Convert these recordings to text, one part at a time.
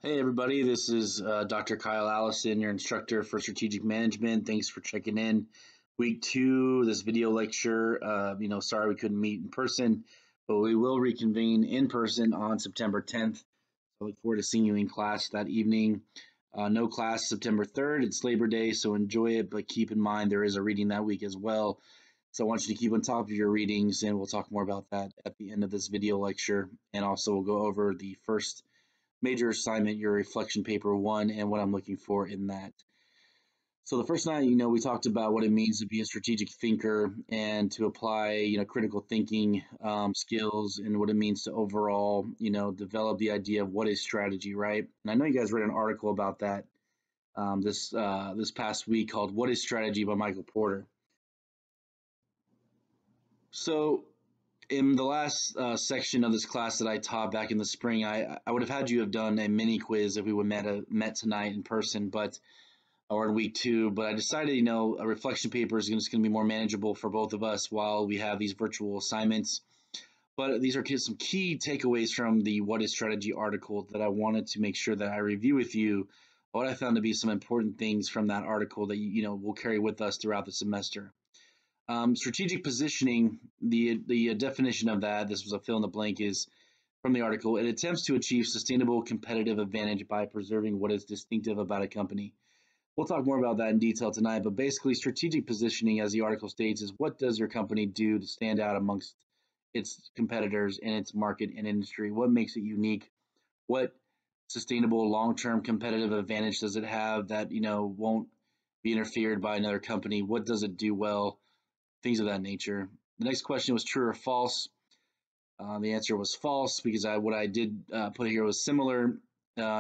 Hey everybody, this is Dr. Kyle Allison, your instructor for strategic management. Thanks for checking in. Week 2, this video lecture. Sorry we couldn't meet in person, but we will reconvene in person on September 10th. I look forward to seeing you in class that evening. No class September 3rd. It's Labor Day, so enjoy it, but keep in mind there is a reading that week as well. So I want you to keep on top of your readings, and we'll talk more about that at the end of this video lecture. And also we'll go over the first major assignment, your reflection paper 1, and what I'm looking for in that. So the first night, we talked about what it means to be a strategic thinker and to apply, critical thinking skills, and what it means to overall, develop the idea of what is strategy, right? And I know you guys read an article about that this past week called "What is Strategy" by Michael Porter. So in the last section of this class that I taught back in the spring, I would have had you have done a mini quiz if we would met tonight in person, or in week 2. But I decided, a reflection paper is just going to be more manageable for both of us while we have these virtual assignments. But these are some key takeaways from the "What is Strategy" article that I wanted to make sure that I review with you. What I found to be some important things from that article that we'll carry with us throughout the semester. Strategic positioning, the definition of that, this was a fill in the blank, is from the article. It attempts to achieve sustainable competitive advantage by preserving what is distinctive about a company. We'll talk more about that in detail tonight, but basically strategic positioning, as the article states, is what does your company do to stand out amongst its competitors in its market and industry? What makes it unique? What sustainable long-term competitive advantage does it have that, won't be interfered by another company? What does it do well? Things of that nature. The next question was true or false. The answer was false because what I did put here was similar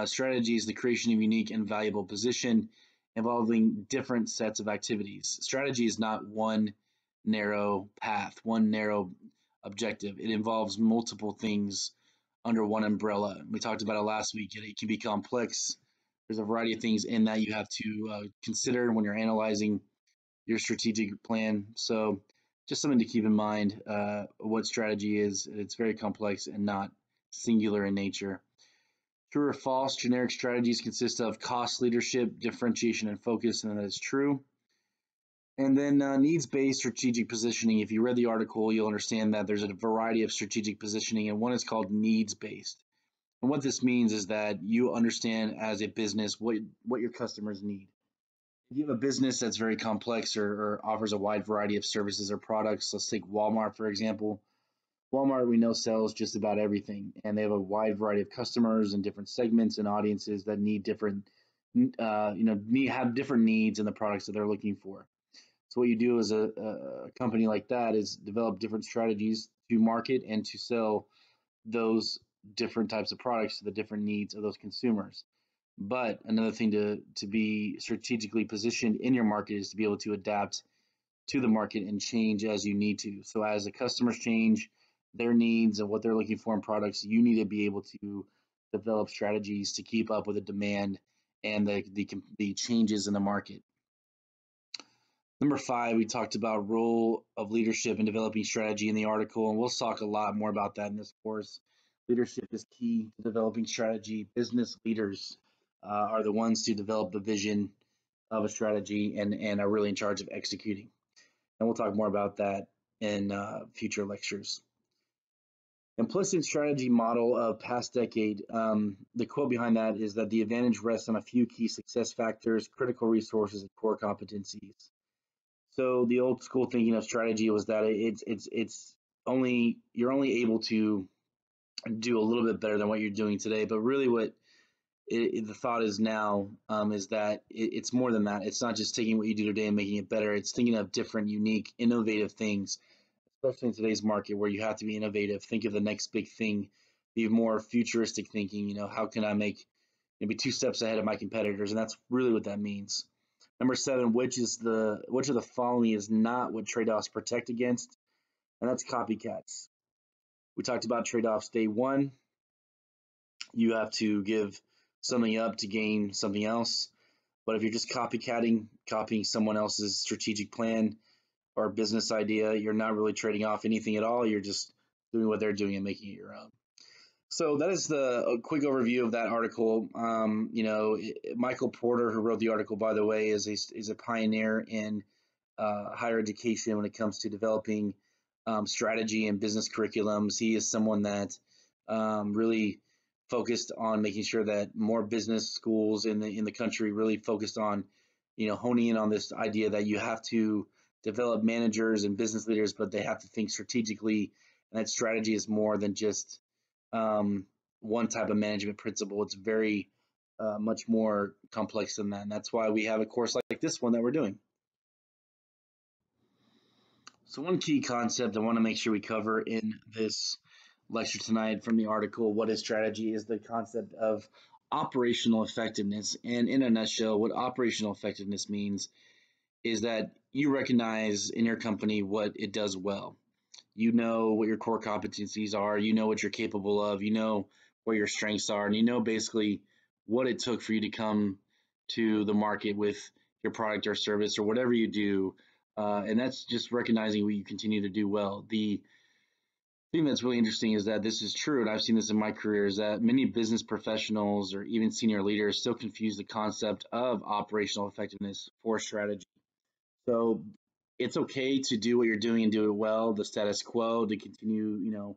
strategies, the creation of unique and valuable position involving different sets of activities. Strategy is not one narrow path, one narrow objective. It involves multiple things under one umbrella. We talked about it last week. It can be complex. There's a variety of things in that you have to consider when you're analyzing your strategic plan. So just something to keep in mind what strategy is. It's very complex and not singular in nature. True or false, generic strategies consist of cost leadership, differentiation, and focus, and that is true. And then needs-based strategic positioning. If you read the article, you'll understand that there's a variety of strategic positioning, and one is called needs-based. And what this means is that you understand as a business what your customers need. If you have a business that's very complex or offers a wide variety of services or products, let's take Walmart, for example. Walmart, we know, sells just about everything, and they have a wide variety of customers and different segments and audiences that need different, have different needs in the products that they're looking for. So what you do as a company like that is develop different strategies to market and to sell those different types of products to the different needs of those consumers. But another thing to be strategically positioned in your market is to be able to adapt to the market and change as you need to. So as the customers change their needs and what they're looking for in products, you need to be able to develop strategies to keep up with the demand and the changes in the market. Number 5, we talked about role of leadership in developing strategy in the article, and we'll talk a lot more about that in this course. Leadership is key to developing strategy. Business leaders are the ones to develop the vision of a strategy and are really in charge of executing. And we'll talk more about that in future lectures. Implicit strategy model of past decade. The quote behind that is that the advantage rests on a few key success factors, critical resources, and core competencies. So the old school thinking of strategy was that you're only able to do a little bit better than what you're doing today. But really what the thought is now is that it's more than that. It's not just taking what you do today and making it better. It's thinking of different, unique, innovative things, especially in today's market where you have to be innovative. Think of the next big thing, be more futuristic thinking. How can I be 2 steps ahead of my competitors? And that's really what that means. Number 7, which of the following is not what trade-offs protect against? And that's copycats. We talked about trade-offs day 1. You have to give something up to gain something else. But if you're just copying someone else's strategic plan or business idea, you're not really trading off anything at all. You're just doing what they're doing and making it your own. So that is a quick overview of that article. Michael Porter, who wrote the article, by the way, is a pioneer in higher education when it comes to developing strategy and business curriculums. He is someone that really focused on making sure that more business schools in the country really focused on, honing in on this idea that you have to develop managers and business leaders, but they have to think strategically, and that strategy is more than just um, one type of management principle. It's very much more complex than that, and that's why we have a course like this one that we're doing. So one key concept I want to make sure we cover in this lecture tonight from the article, What is Strategy, is the concept of operational effectiveness. And in a nutshell, what operational effectiveness means is that you recognize in your company what it does well. You know what your core competencies are, you know what you're capable of, you know where your strengths are, and you know basically what it took for you to come to the market with your product or service or whatever you do. And that's just recognizing what you continue to do well. The thing that's really interesting is that this is true, and I've seen this in my career, is that many business professionals or even senior leaders still confuse the concept of operational effectiveness for strategy. So it's okay to do what you're doing and do it well, the status quo, to continue,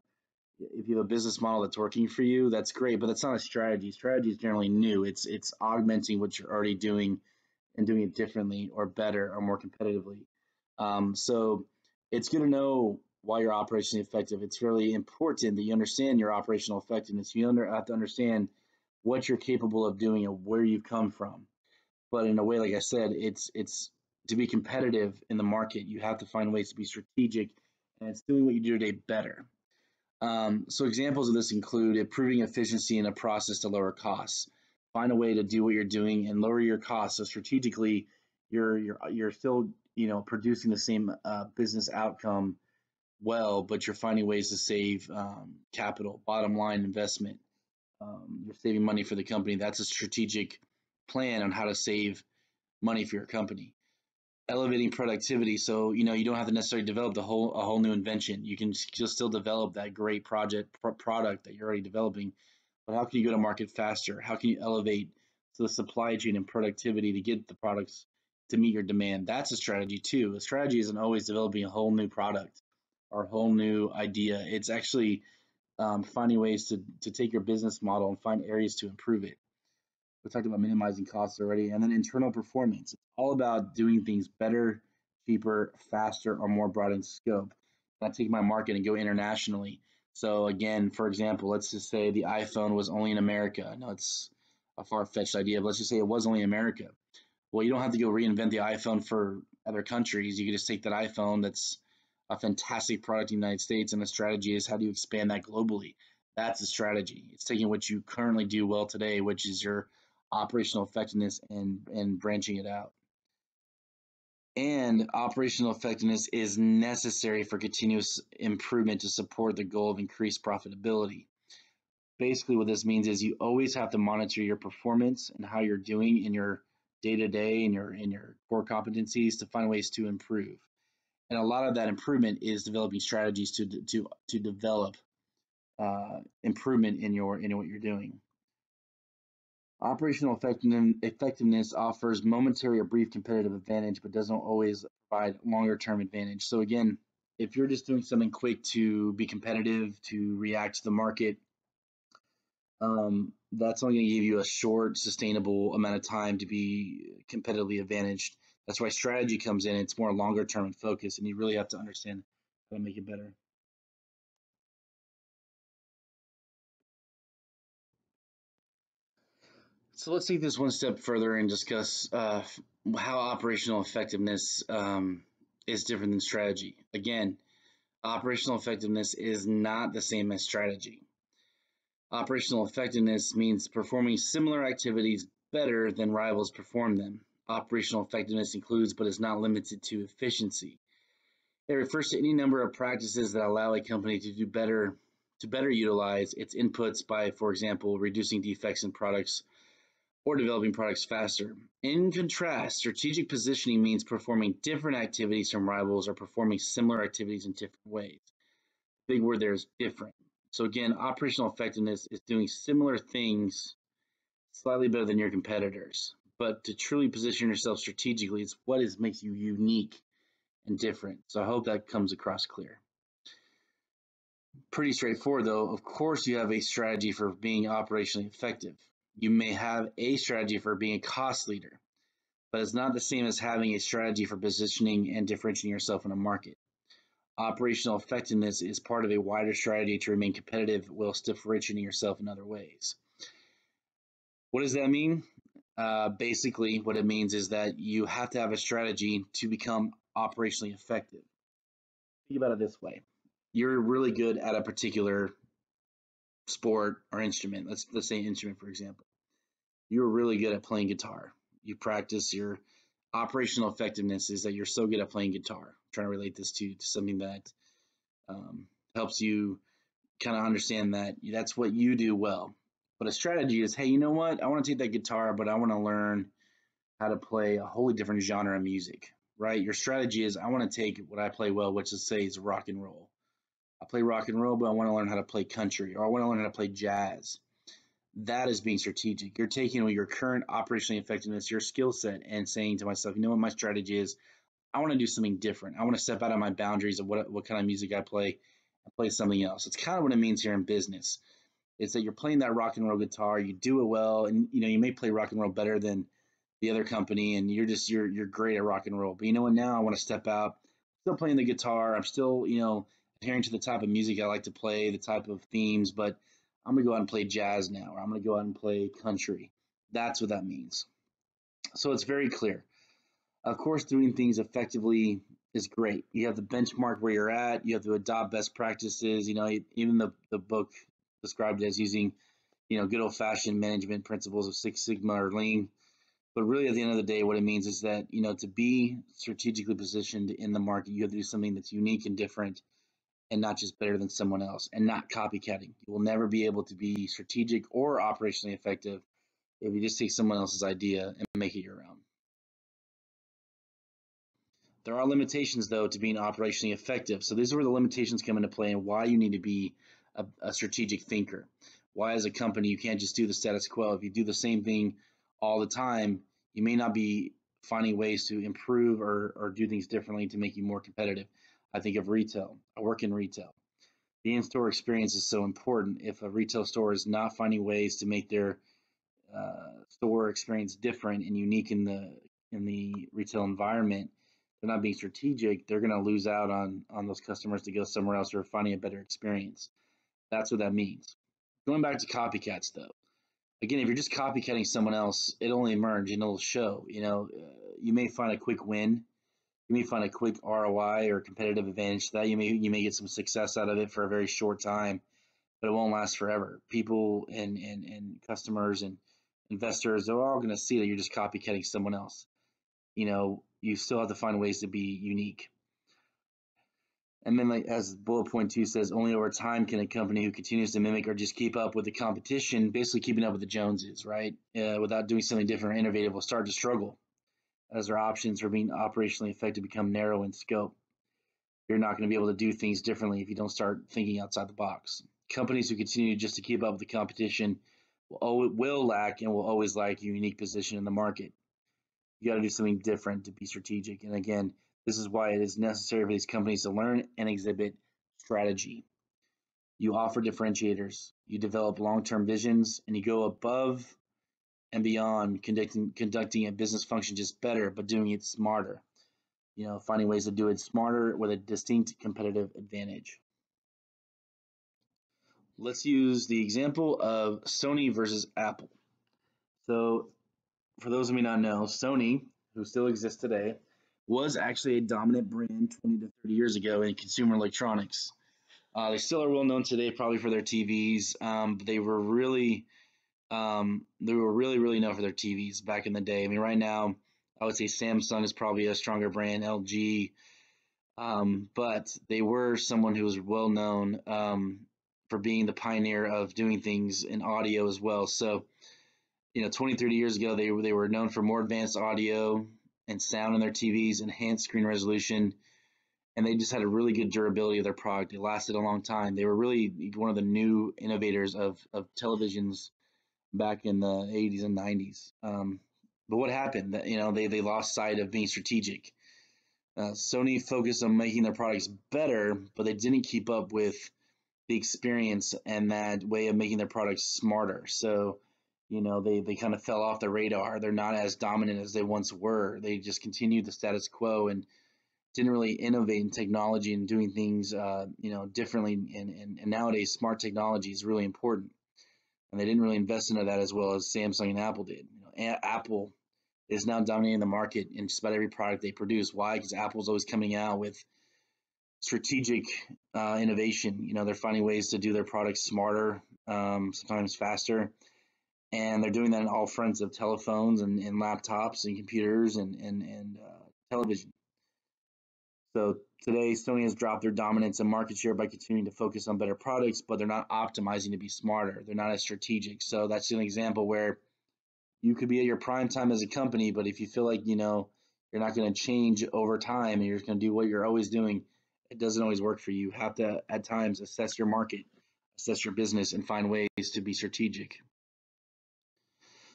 if you have a business model that's working for you, that's great, but that's not a strategy. Strategy is generally new. It's augmenting what you're already doing and doing it differently or better or more competitively. So it's good to know why you're operationally effective. It's really important that you understand your operational effectiveness. You have to understand what you're capable of doing and where you've come from. But in a way, like I said, it's to be competitive in the market, you have to find ways to be strategic, and it's doing what you do today better. So examples of this include improving efficiency in a process to lower costs. Find a way to do what you're doing and lower your costs. So strategically, you're still producing the same business outcome well, but you're finding ways to save capital, bottom line investment. You're saving money for the company. That's a strategic plan on how to save money for your company. Elevating productivity, so you don't have to necessarily develop a whole new invention. You can just still develop that great product that you're already developing, but how can you go to market faster? How can you elevate the supply chain and productivity to get the products to meet your demand? That's a strategy too. A strategy isn't always developing a whole new product or a whole new idea. It's actually finding ways to take your business model and find areas to improve it. We talked about minimizing costs already, and then internal performance. It's all about doing things better, cheaper, faster, or more broad in scope. I take my market and go internationally. So again, for example, let's just say the iPhone was only in America. I know it's a far-fetched idea, but let's just say it was only in America. Well, you don't have to go reinvent the iPhone for other countries. You can just take that iPhone that's a fantastic product in the United States, and the strategy is how do you expand that globally? That's the strategy. It's taking what you currently do well today, which is your operational effectiveness, and branching it out. And operational effectiveness is necessary for continuous improvement to support the goal of increased profitability. Basically, what this means is you always have to monitor your performance and how you're doing in your day to day and your core competencies to find ways to improve. And a lot of that improvement is developing strategies to develop improvement in what you're doing. Operational effectiveness offers momentary or brief competitive advantage, but doesn't always provide longer term advantage. So again, if you're just doing something quick to be competitive, to react to the market, that's only going to give you a short, sustainable amount of time to be competitively advantaged. That's why strategy comes in. It's more longer term and focus, and you really have to understand how to make it better. So let's take this one step further and discuss how operational effectiveness is different than strategy. Again, operational effectiveness is not the same as strategy. Operational effectiveness means performing similar activities better than rivals perform them. Operational effectiveness includes, but is not limited to, efficiency. It refers to any number of practices that allow a company to better utilize its inputs by, for example, reducing defects in products or developing products faster. In contrast, strategic positioning means performing different activities from rivals or performing similar activities in different ways. Big word there is different. So again, operational effectiveness is doing similar things slightly better than your competitors. But to truly position yourself strategically, it's what makes you unique and different. So I hope that comes across clear. Pretty straightforward though. Of course, you have a strategy for being operationally effective. You may have a strategy for being a cost leader, but it's not the same as having a strategy for positioning and differentiating yourself in a market. Operational effectiveness is part of a wider strategy to remain competitive whilst differentiating yourself in other ways. What does that mean? Basically, what it means is that you have to have a strategy to become operationally effective. Think about it this way. You're really good at a particular sport or instrument. Let's say instrument, for example. You're really good at playing guitar. You practice. Your operational effectiveness is that you're so good at playing guitar. I'm trying to relate this to something that helps you kind of understand that that's what you do well. But a strategy is, hey, you know what? I want to take that guitar, but I want to learn how to play a wholly different genre of music, right? Your strategy is, I want to take what I play well, which is, say, is rock and roll. I play rock and roll, but I want to learn how to play country, or I want to learn how to play jazz. That is being strategic. You're taking your current operational effectiveness, your skill set, and saying to myself, you know what my strategy is? I want to do something different. I want to step out of my boundaries of what kind of music I play and play something else. It's kind of what it means here in business. It's that you're playing that rock and roll guitar, you do it well, and you may play rock and roll better than the other company, and you're great at rock and roll. But you know what? Now I want to step out, still playing the guitar. I'm still adhering to the type of music I like to play, the type of themes, but I'm gonna go out and play jazz now, or I'm gonna go out and play country. That's what that means. So it's very clear. Of course, doing things effectively is great. You have to benchmark where you're at. You have to adopt best practices. Even the book described it as using, good old-fashioned management principles of Six Sigma or Lean. But really, at the end of the day, what it means is that, to be strategically positioned in the market, you have to do something that's unique and different and not just better than someone else and not copycatting. You will never be able to be strategic or operationally effective if you just take someone else's idea and make it your own. There are limitations, though, to being operationally effective. So these are where the limitations come into play and why you need to be a strategic thinker. Why, as a company, you can't just do the status quo. If you do the same thing all the time, you may not be finding ways to improve or do things differently to make you more competitive. I think of retail. I work in retail. The in-store experience is so important. If a retail store is not finding ways to make their store experience different and unique in the retail environment, they're not being strategic, they're going to lose out on those customers to go somewhere else or finding a better experience. That's what that means. Going back to copycats, though, again, if you're just copycatting someone else, it'll only emerge and it'll show. You may find a quick win, you may find a quick ROI or competitive advantage to that. You may get some success out of it for a very short time, but it won't last forever. People and customers and investors, they're all going to see that you're just copycatting someone else. You still have to find ways to be unique. And then, like as bullet point 2 says, only over time can a company who continues to mimic or just keep up with the competition, basically keeping up with the Joneses, right? Without doing something different or innovative, will start to struggle as their options for being operationally effective become narrow in scope. You're not going to be able to do things differently if you don't start thinking outside the box. Companies who continue just to keep up with the competition will lack and will always lack a unique position in the market. You got to do something different to be strategic. And again, this is why it is necessary for these companies to learn and exhibit strategy. You offer differentiators, you develop long-term visions, and you go above and beyond conducting a business function just better, but doing it smarter. Finding ways to do it smarter with a distinct competitive advantage. Let's use the example of Sony versus Apple. So for those who may not know, Sony, who still exists today, was actually a dominant brand 20 to 30 years ago in consumer electronics. They still are well known today, probably for their TVs. But they were really known for their TVs back in the day. I mean, right now, I would say Samsung is probably a stronger brand, LG, but they were someone who was well known for being the pioneer of doing things in audio as well. So, 20, 30 years ago, they were known for more advanced audio and sound in their TVs, enhanced screen resolution, and they just had a really good durability of their product. It lasted a long time. They were really one of the new innovators of televisions back in the 80s and 90s. But what happened? That they lost sight of being strategic. Sony focused on making their products better, but they didn't keep up with the experience and that way of making their products smarter. So, they kind of fell off the radar. They're not as dominant as they once were. They just continued the status quo and didn't really innovate in technology and doing things, differently. And nowadays, smart technology is really important, and they didn't really invest into that as well as Samsung and Apple did. Apple is now dominating the market in just about every product they produce. Why? Because Apple's always coming out with strategic innovation. They're finding ways to do their products smarter, sometimes faster, and they're doing that in all fronts of telephones and laptops and computers and television. So today, Sony has dropped their dominance and market share by continuing to focus on better products, but they're not optimizing to be smarter. They're not as strategic. So that's an example where you could be at your prime time as a company, but if you feel like, you're not going to change over time and you're just going to do what you're always doing, it doesn't always work for you. You have to, at times, assess your market, assess your business, and find ways to be strategic.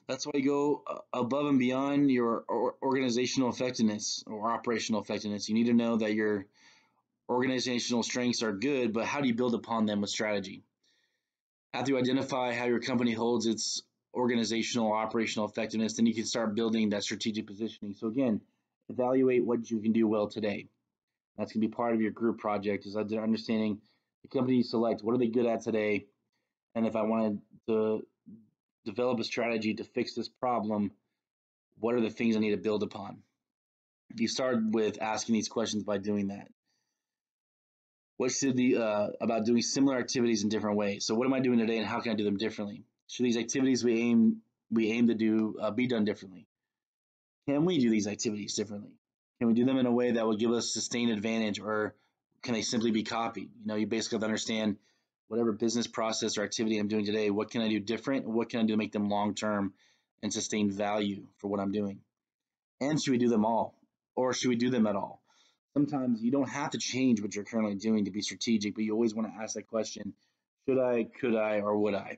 That's why you go above and beyond your organizational effectiveness or operational effectiveness. You need to know that your organizational strengths are good, but how do you build upon them with strategy? After you identify how your company holds its organizational operational effectiveness, then you can start building that strategic positioning. So again, evaluate what you can do well today. That's going to be part of your group project, is understanding the company you select, what are they good at today? And if I wanted to develop a strategy to fix this problem, what are the things I need to build upon? You start with asking these questions by doing that. What should about doing similar activities in different ways? So what am I doing today and how can I do them differently? Should these activities we aim to do be done differently? Can we do these activities differently? Can we do them in a way that will give us sustained advantage, or can they simply be copied? You basically have to understand whatever business process or activity I'm doing today, what can I do different? What can I do to make them long-term and sustain value for what I'm doing? And should we do them all, or should we do them at all? Sometimes you don't have to change what you're currently doing to be strategic, but you always want to ask that question, should I, could I, or would I?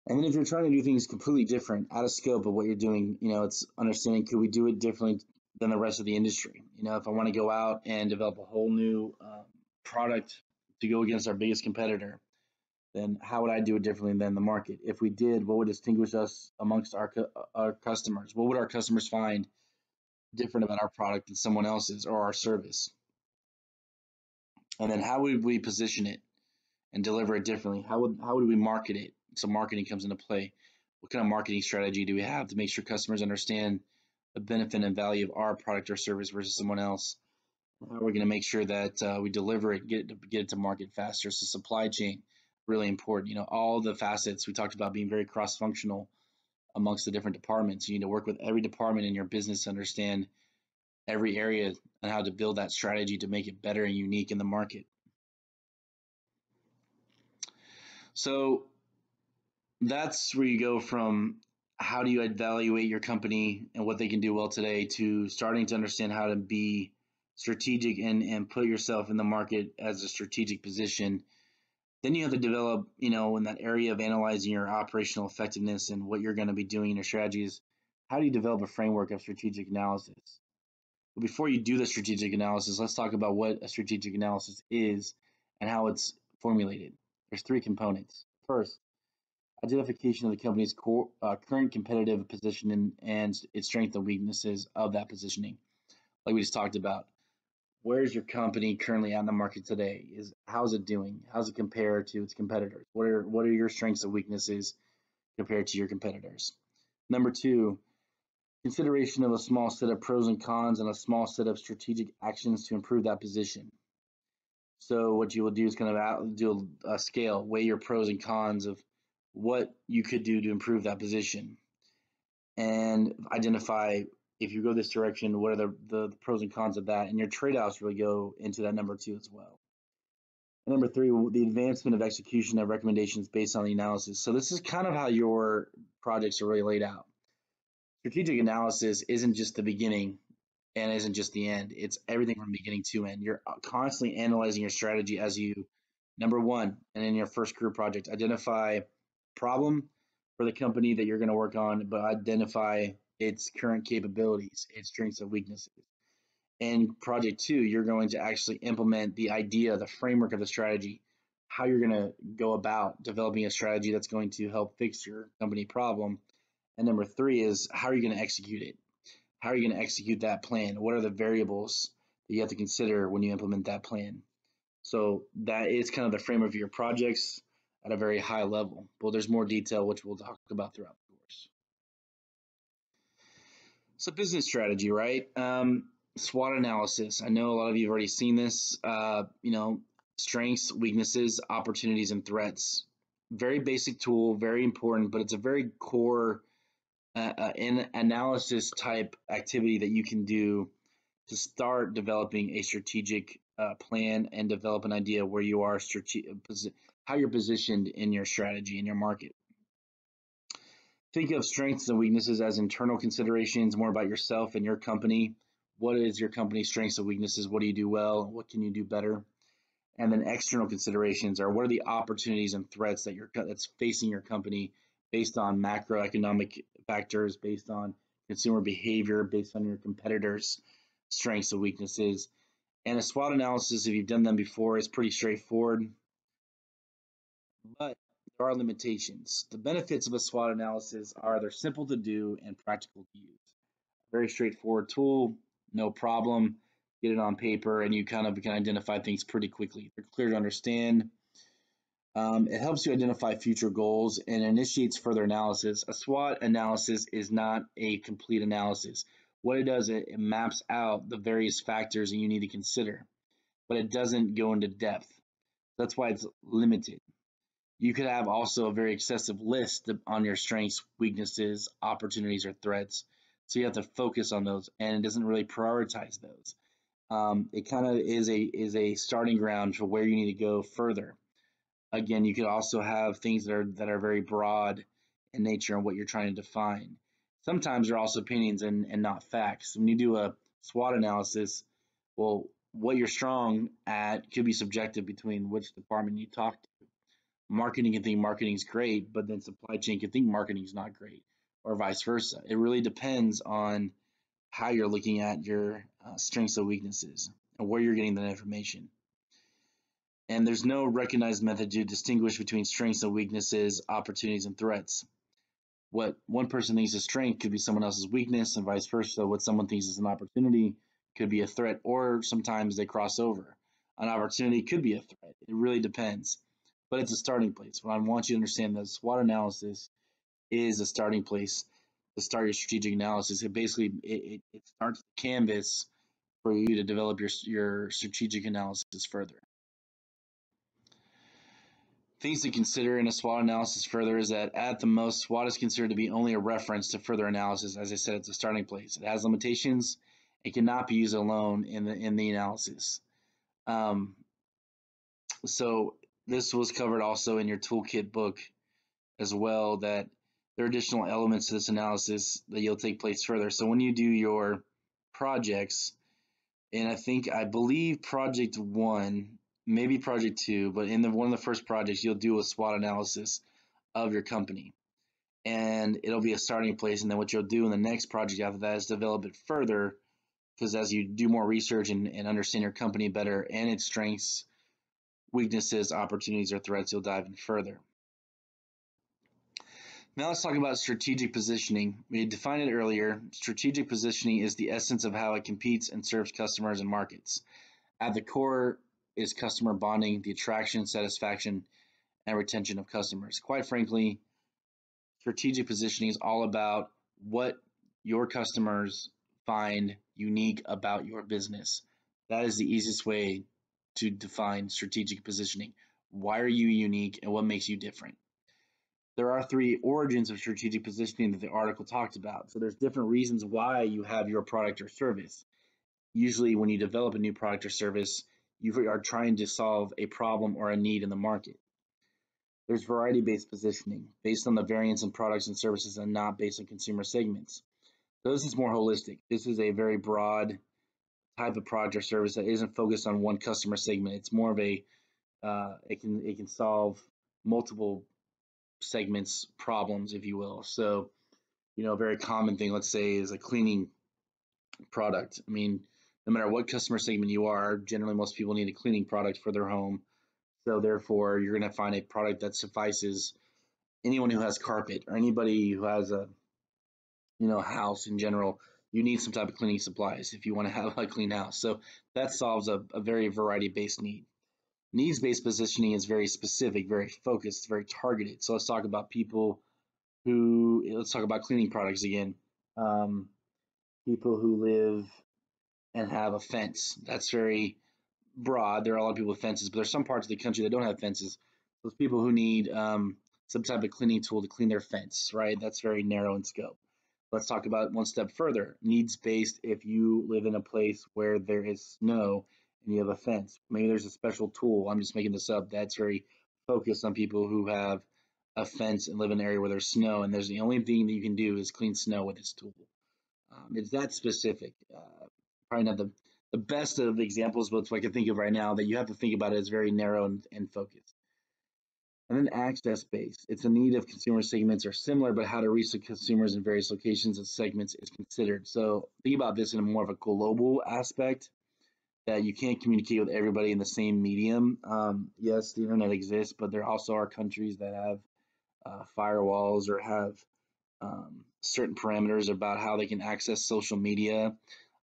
And then if you're trying to do things completely different, out of scope of what you're doing, it's understanding, could we do it differently than the rest of the industry? If I want to go out and develop a whole new product to go against our biggest competitor, then how would I do it differently than the market? If we did, what would distinguish us amongst our customers? What would our customers find different about our product than someone else's or our service? And then how would we position it and deliver it differently? How would we market it? So marketing comes into play. What kind of marketing strategy do we have to make sure customers understand the benefit and value of our product or service versus someone else? How are we going to make sure that we deliver it, get it to market faster? So supply chain, really important. All the facets we talked about being very cross-functional amongst the different departments. You need to work with every department in your business to understand every area and how to build that strategy to make it better and unique in the market. So that's where you go from how do you evaluate your company and what they can do well today to starting to understand how to be strategic and put yourself in the market as a strategic position. Then you have to develop, in that area of analyzing your operational effectiveness and what you're going to be doing in your strategies. How do you develop a framework of strategic analysis? But before you do the strategic analysis, let's talk about what a strategic analysis is and how it's formulated. There's three components. First, identification of the company's current competitive position and its strengths and weaknesses of that positioning. Like we just talked about, where's your company currently at in the market today? How's it doing? How's it compare to its competitors? What are your strengths and weaknesses compared to your competitors? Number two, consideration of a small set of pros and cons and a small set of strategic actions to improve that position. So what you will do is kind of do a scale, weigh your pros and cons of what you could do to improve that position, and identify, if you go this direction, what are the pros and cons of that, and your trade-offs really go into that number two as well. And number three, the advancement of execution of recommendations based on the analysis. So this is kind of how your projects are really laid out. Strategic analysis isn't just the beginning. and isn't just the end. It's everything from beginning to end. You're constantly analyzing your strategy as you, number one, and in your first career project, identify problem for the company that you're going to work on, but identify its current capabilities, its strengths and weaknesses. In project two, you're going to actually implement the idea, the framework of the strategy, how you're going to go about developing a strategy that's going to help fix your company problem. And number three is how are you going to execute it? How are you going to execute that plan? What are the variables that you have to consider when you implement that plan? So that is kind of the frame of your projects at a very high level. But there's more detail, which we'll talk about throughout the course. So business strategy, right? SWOT analysis. I know a lot of you have already seen this. Strengths, weaknesses, opportunities, and threats. Very basic tool, very important, but it's a very core an analysis type activity that you can do to start developing a strategic plan and develop an idea where you are how you're positioned in your strategy in your market. Think of strengths and weaknesses as internal considerations, more about yourself and your company. What is your company's strengths and weaknesses? What do you do well? What can you do better? And then external considerations are what are the opportunities and threats that's facing your company based on macroeconomic factors, based on consumer behavior, based on your competitors' strengths and weaknesses. And a SWOT analysis, if you've done them before, is pretty straightforward, but there are limitations. The benefits of a SWOT analysis are they're simple to do and practical to use. Very straightforward tool, no problem. Get it on paper, and you kind of can identify things pretty quickly. They're clear to understand. It helps you identify future goals and initiates further analysis. A SWOT analysis is not a complete analysis. What it does, it maps out the various factors that you need to consider, but it doesn't go into depth. That's why it's limited. You could have also a very excessive list on your strengths, weaknesses, opportunities, or threats. So you have to focus on those, and it doesn't really prioritize those. It kind of is a starting ground for where you need to go further. Again, you could also have things that are very broad in nature and what you're trying to define. Sometimes they're also opinions and not facts. When you do a SWOT analysis, well, what you're strong at could be subjective between which department you talk to. Marketing can think marketing is great, but then supply chain can think marketing is not great, or vice versa. It really depends on how you're looking at your strengths and weaknesses and where you're getting that information. And there's no recognized method to distinguish between strengths and weaknesses, opportunities, and threats. What one person thinks is strength could be someone else's weakness, and vice versa. What someone thinks is an opportunity could be a threat, or sometimes they cross over. An opportunity could be a threat. It really depends. But it's a starting place. What I want you to understand that SWOT analysis is a starting place to start your strategic analysis. It basically it starts the canvas for you to develop your strategic analysis further. Things to consider in a SWOT analysis further is that at the most, SWOT is considered to be only a reference to further analysis. As I said, it's a starting place. It has limitations. It cannot be used alone in the analysis. So this was covered also in your toolkit book as well, that there are additional elements to this analysis that you'll take place further. So when you do your projects, and I believe project one, maybe project two, but in one of the first projects, you'll do a SWOT analysis of your company, and it'll be a starting place. And then what you'll do in the next project after that is develop it further, because as you do more research and understand your company better and its strengths, weaknesses, opportunities, or threats, you'll dive in further. Now let's talk about strategic positioning. We defined it earlier. Strategic positioning is the essence of how it competes and serves customers and markets. At the core is customer bonding, the attraction, satisfaction, and retention of customers. Quite frankly, strategic positioning is all about what your customers find unique about your business. That is the easiest way to define strategic positioning. Why are you unique and what makes you different? There are three origins of strategic positioning that the article talked about. So there's different reasons why you have your product or service. Usually when you develop a new product or service, you are trying to solve a problem or a need in the market. There's variety-based positioning, based on the variance in products and services and not based on consumer segments. So this is more holistic. This is a very broad type of product or service that isn't focused on one customer segment. It's more of a it can solve multiple segments problems, if you will. So a very common thing, let's say, is a cleaning product. I mean, no matter what customer segment you are, generally most people need a cleaning product for their home. So therefore, you're going to find a product that suffices anyone who has carpet or anybody who has a house in general. You need some type of cleaning supplies if you want to have a clean house. So that solves a very variety based need. Needs based positioning is very specific, very focused, very targeted. So let's talk about let's talk about cleaning products again. Um, People who live and have a fence. That's very broad. There are a lot of people with fences, but there's some parts of the country that don't have fences. Those people who need some type of cleaning tool to clean their fence, right? That's very narrow in scope. Let's talk about one step further. Needs based, if you live in a place where there is snow and you have a fence, maybe there's a special tool. I'm just making this up. That's very focused on people who have a fence and live in an area where there's snow, and there's the only thing that you can do is clean snow with this tool. It's that specific. Probably not the best of examples, but it's what I can think of right now that you have to think about it as very narrow and focused. And then access based. It's a need of consumer segments are similar, but how to reach the consumers in various locations and segments is considered. So think about this in a more of a global aspect that you can't communicate with everybody in the same medium. Yes, the internet exists, but there also are countries that have firewalls or have certain parameters about how they can access social media.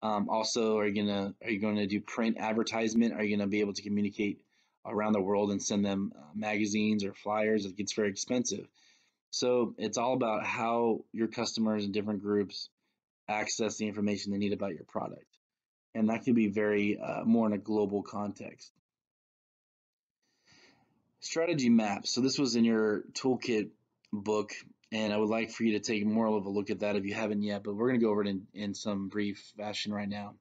Also, are you going to do print advertisement? Are you going to be able to communicate around the world and send them magazines or flyers? It gets very expensive. So it's all about how your customers and different groups access the information they need about your product, and that can be very more in a global context. Strategy maps. So this was in your toolkit book, and I would like for you to take more of a look at that if you haven't yet, but we're going to go over it in some brief fashion right now.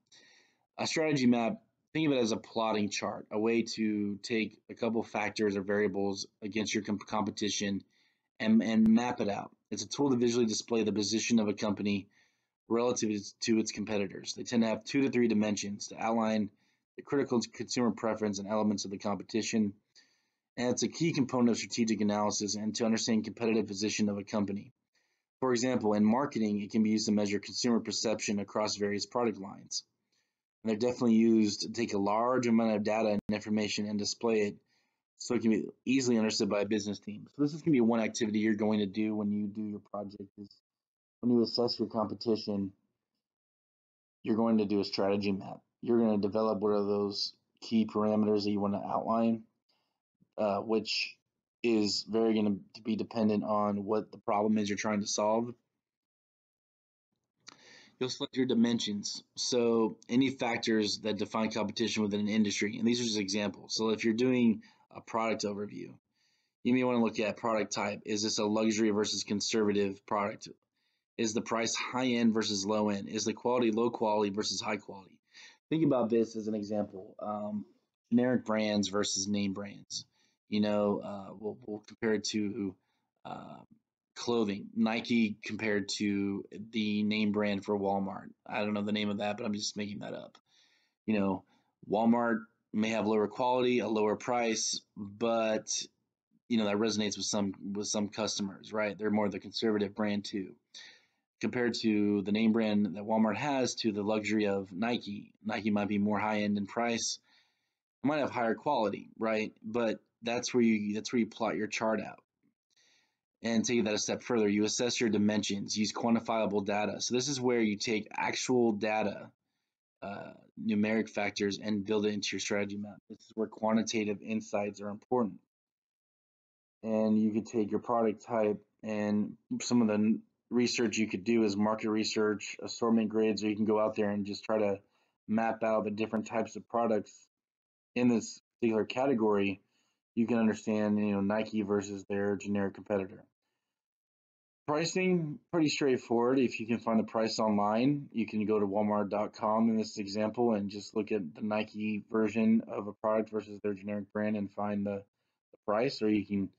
A strategy map, think of it as a plotting chart, a way to take a couple factors or variables against your competition and map it out. It's a tool to visually display the position of a company relative to its competitors. They tend to have 2 to 3 dimensions to outline the critical consumer preference and elements of the competition, and it's a key component of strategic analysis and to understand competitive position of a company. For example, in marketing, it can be used to measure consumer perception across various product lines. And they're definitely used to take a large amount of data and information and display it so it can be easily understood by a business team. So this is going to be one activity you're going to do when you do your project is when you assess your competition, you're going to do a strategy map. You're going to develop what are those key parameters that you want to outline, which is very going to be dependent on what the problem is you're trying to solve. You'll select your dimensions. So any factors that define competition within an industry, and these are just examples. So if you're doing a product overview, you may want to look at product type. Is this a luxury versus conservative product? Is the price high end versus low end? Is the quality low quality versus high quality? Think about this as an example. Generic brands versus name brands. We'll compare it to uh, clothing. Nike compared to the name brand for Walmart. I don't know the name of that, but I'm just making that up. You know, Walmart may have lower quality, a lower price, but that resonates with some customers, right? They're more the conservative brand too. Compared to the name brand that Walmart has to the luxury of Nike. Nike might be more high end in price. It might have higher quality, right? But that's where you plot your chart out. And take that a step further, you assess your dimensions, use quantifiable data. So this is where you take actual data, numeric factors, and build it into your strategy map. This is where quantitative insights are important. And you could take your product type, and some of the research you could do is market research, assortment grids, or you can go out there and just try to map out the different types of products in this particular category. You can understand, Nike versus their generic competitor. Pricing, pretty straightforward. If you can find the price online, you can go to walmart.com in this example and just look at the Nike version of a product versus their generic brand and find the price, or you can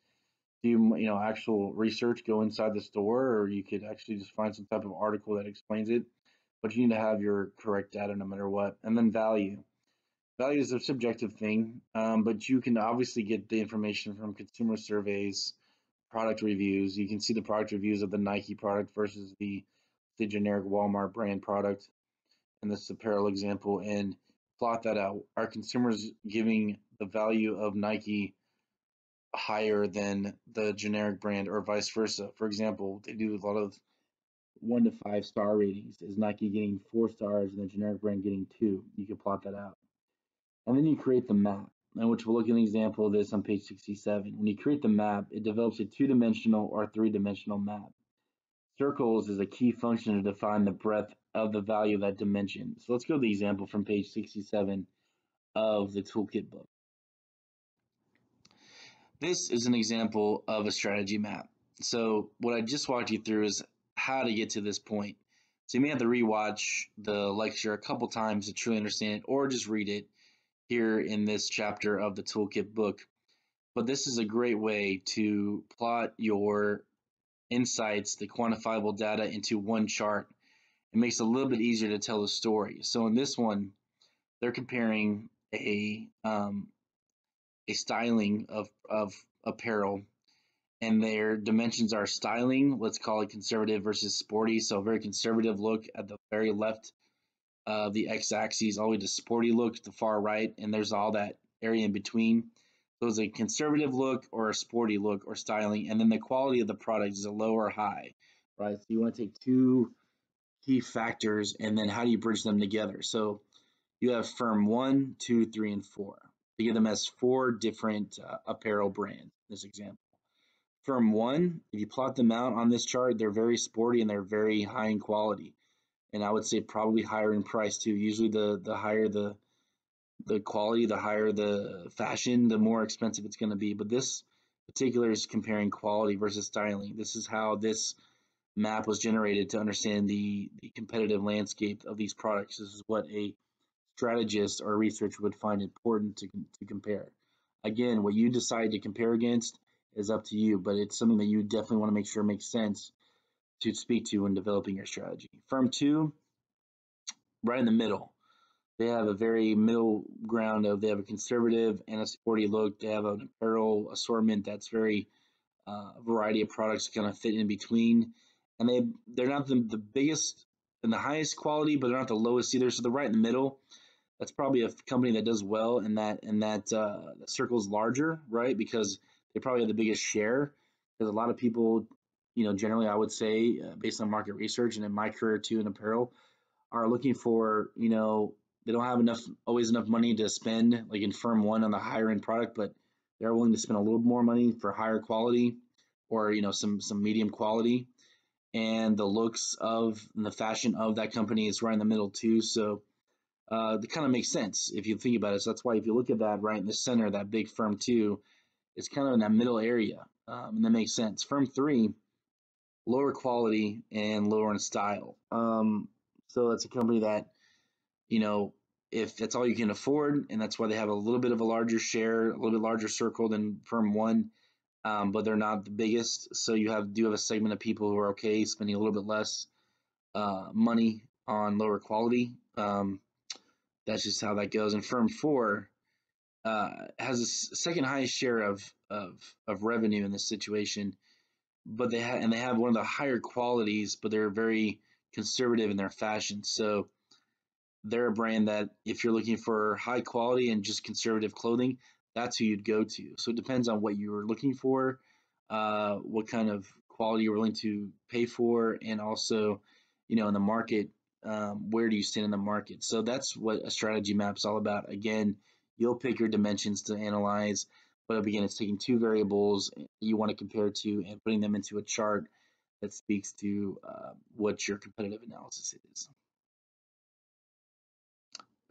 do actual research, go inside the store, or you could actually just find some type of article that explains it. But you need to have your correct data no matter what. And then value. Value is a subjective thing, but you can obviously get the information from consumer surveys, product reviews. You can see the product reviews of the Nike product versus the generic Walmart brand product in this apparel example, and plot that out. Are consumers giving the value of Nike higher than the generic brand, or vice versa? For example, they do a lot of 1 to 5 star ratings. Is Nike getting 4 stars and the generic brand getting 2? You can plot that out. And then you create the map, and which we'll look at an example of this on page 67. When you create the map, it develops a 2-dimensional or 3-dimensional map. Circles is a key function to define the breadth of the value of that dimension. So let's go to the example from page 67 of the toolkit book. This is an example of a strategy map. So what I just walked you through is how to get to this point. So you may have to rewatch the lecture a couple times to truly understand it, or just read it here in this chapter of the toolkit book. But this is a great way to plot your insights, the quantifiable data, into one chart. It makes it a little bit easier to tell the story. So in this one, they're comparing a styling of apparel, and their dimensions are styling, let's call it conservative versus sporty. So a very conservative look at the very left of the x-axis, all the way to sporty look at the far right, and there's all that area in between. So it's a conservative look or a sporty look or styling, and then the quality of the product is a low or high, right? So you want to take two key factors, and then how do you bridge them together? So you have firm 1, 2, 3, and 4. Think of them as 4 different apparel brands in this example. Firm 1, if you plot them out on this chart, they're very sporty and they're very high in quality. And I would say probably higher in price too. Usually the higher the quality, the higher the fashion, the more expensive it's going to be. But this particular is comparing quality versus styling. This is how this map was generated to understand the competitive landscape of these products. This is what a strategist or researcher would find important to compare. Again, what you decide to compare against is up to you, but it's something that you definitely want to make sure makes sense to speak to when developing your strategy. Firm 2, right in the middle. They have a very middle ground of, they have a conservative and a sporty look. They have an apparel assortment that's very variety of products kind of fit in between, and they're not the biggest and the highest quality, but they're not the lowest either. So they're right in the middle. That's probably a company that does well, and that circle's larger, right? Because they probably have the biggest share. Because a lot of people, generally I would say, based on market research and in my career too in apparel, are looking for, they don't have always enough money to spend, like in firm 1 on the higher end product, but they're willing to spend a little more money for higher quality, or some medium quality, and the looks of and the fashion of that company is right in the middle too. So it kind of makes sense if you think about it. So that's why if you look at that right in the center, that big firm 2, it's kind of in that middle area, and that makes sense. Firm 3, lower quality and lower in style. So that's a company that, if that's all you can afford, and that's why they have a little bit of a larger share, a little bit larger circle than firm 1, but they're not the biggest. So you do have a segment of people who are okay spending a little bit less money on lower quality. That's just how that goes. And firm 4 has a second highest share of revenue in this situation, but they have one of the higher qualities, but they're very conservative in their fashion. So they're a brand that if you're looking for high quality and just conservative clothing, that's who you'd go to. So it depends on what you're looking for, what kind of quality you're willing to pay for, and also, in the market, where do you stand in the market? So that's what a strategy map's all about. Again, you'll pick your dimensions to analyze, but again, it's taking 2 variables you want to compare to and putting them into a chart that speaks to what your competitive analysis is.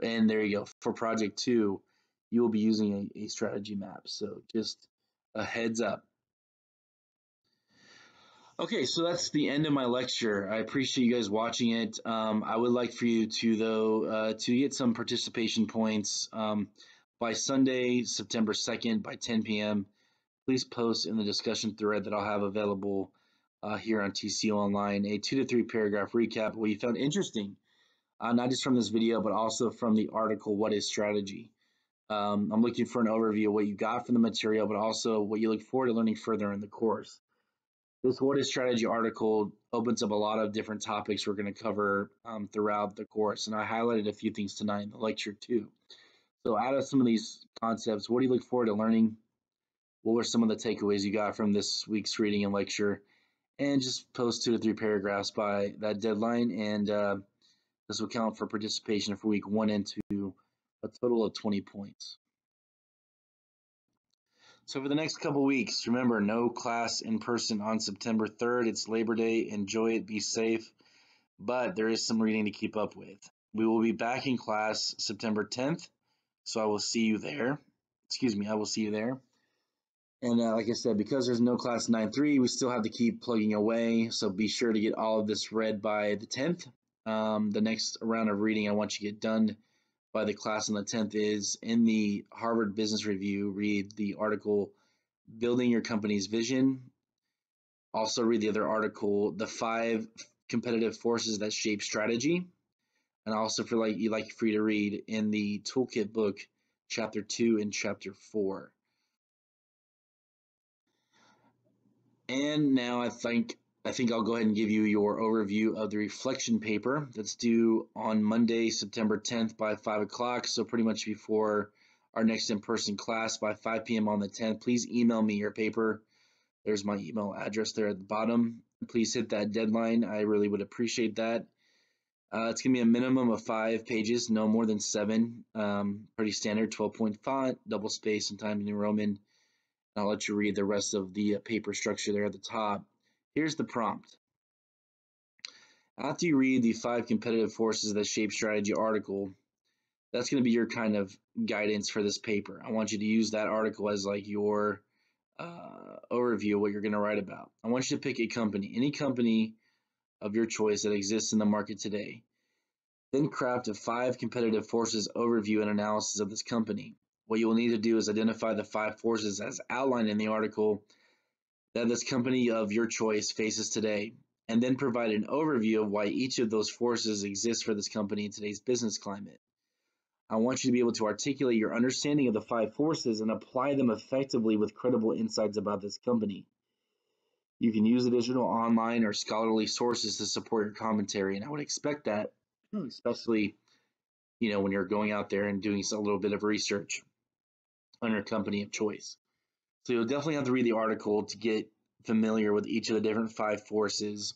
And there you go. For project 2, you will be using a strategy map. So just a heads up. Okay, so that's the end of my lecture. I appreciate you guys watching it. I would like for you to, though, to get some participation points by Sunday, September 2nd by 10 p.m. please post in the discussion thread that I'll have available here on TCO Online a 2 to 3 paragraph recap of what you found interesting, not just from this video, but also from the article, What is Strategy? I'm looking for an overview of what you got from the material, but also what you look forward to learning further in the course. This What is Strategy article opens up a lot of different topics we're going to cover throughout the course, and I highlighted a few things tonight in the lecture too. So out of some of these concepts, what do you look forward to learning? What were some of the takeaways you got from this week's reading and lecture? And just post 2 to 3 paragraphs by that deadline, and this will count for participation for week 1 and 2, a total of 20 points. So for the next couple weeks, remember, no class in person on September 3rd. It's Labor Day. Enjoy it. Be safe. But there is some reading to keep up with. We will be back in class September 10th. So I will see you there. I will see you there. And like I said, because there's no class 9-3, we still have to keep plugging away. So be sure to get all of this read by the 10th. The next round of reading I want you to get done by the class on the 10th is in the Harvard Business Review. Read the article, Building Your Company's Vision. Also read the other article, The 5 Competitive Forces That Shape Strategy. And also for you to read in the Toolkit book, Chapter 2 and Chapter 4. And now I think I'll go ahead and give you your overview of the reflection paper that's due on Monday, September 10th by 5 o'clock. So pretty much before our next in-person class by 5 p.m. on the 10th. Please email me your paper. There's my email address there at the bottom. Please hit that deadline. I really would appreciate that. It's going to be a minimum of 5 pages, no more than 7. Pretty standard, 12-point font, double space, and Times New Roman. I'll let you read the rest of the paper structure there at the top. Here's the prompt. After you read the 5 Competitive Forces That Shape Strategy article, that's going to be your kind of guidance for this paper. I want you to use that article as like your overview of what you're going to write about. I want you to pick a company, any company of your choice that exists in the market today. Then craft a 5 competitive forces overview and analysis of this company. What you will need to do is identify the 5 forces as outlined in the article that this company of your choice faces today, and then provide an overview of why each of those forces exists for this company in today's business climate. I want you to be able to articulate your understanding of the 5 forces and apply them effectively with credible insights about this company. You can use additional online or scholarly sources to support your commentary, and I would expect that, especially when you're going out there and doing a little bit of research on your company of choice. So you'll definitely have to read the article to get familiar with each of the different 5 forces.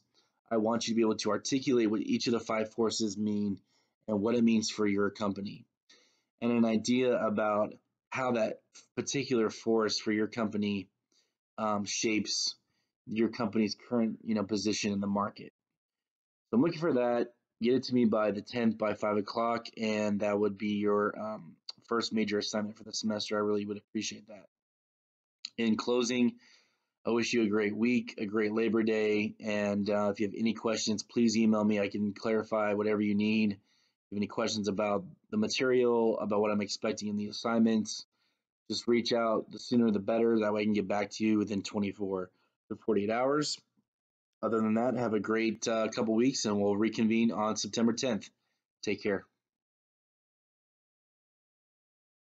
I want you to be able to articulate what each of the 5 forces mean and what it means for your company, and an idea about how that particular force for your company shapes your company's current position in the market. So I'm looking for that. Get it to me by the 10th by 5 o'clock, and that would be your first major assignment for the semester. I really would appreciate that. In closing, I wish you a great week, a great Labor Day, and if you have any questions, please email me. I can clarify whatever you need. If you have any questions about the material, about what I'm expecting in the assignments, just reach out. The sooner the better. That way I can get back to you within 24 to 48 hours. Other than that, have a great couple weeks, and we'll reconvene on September 10th. Take care.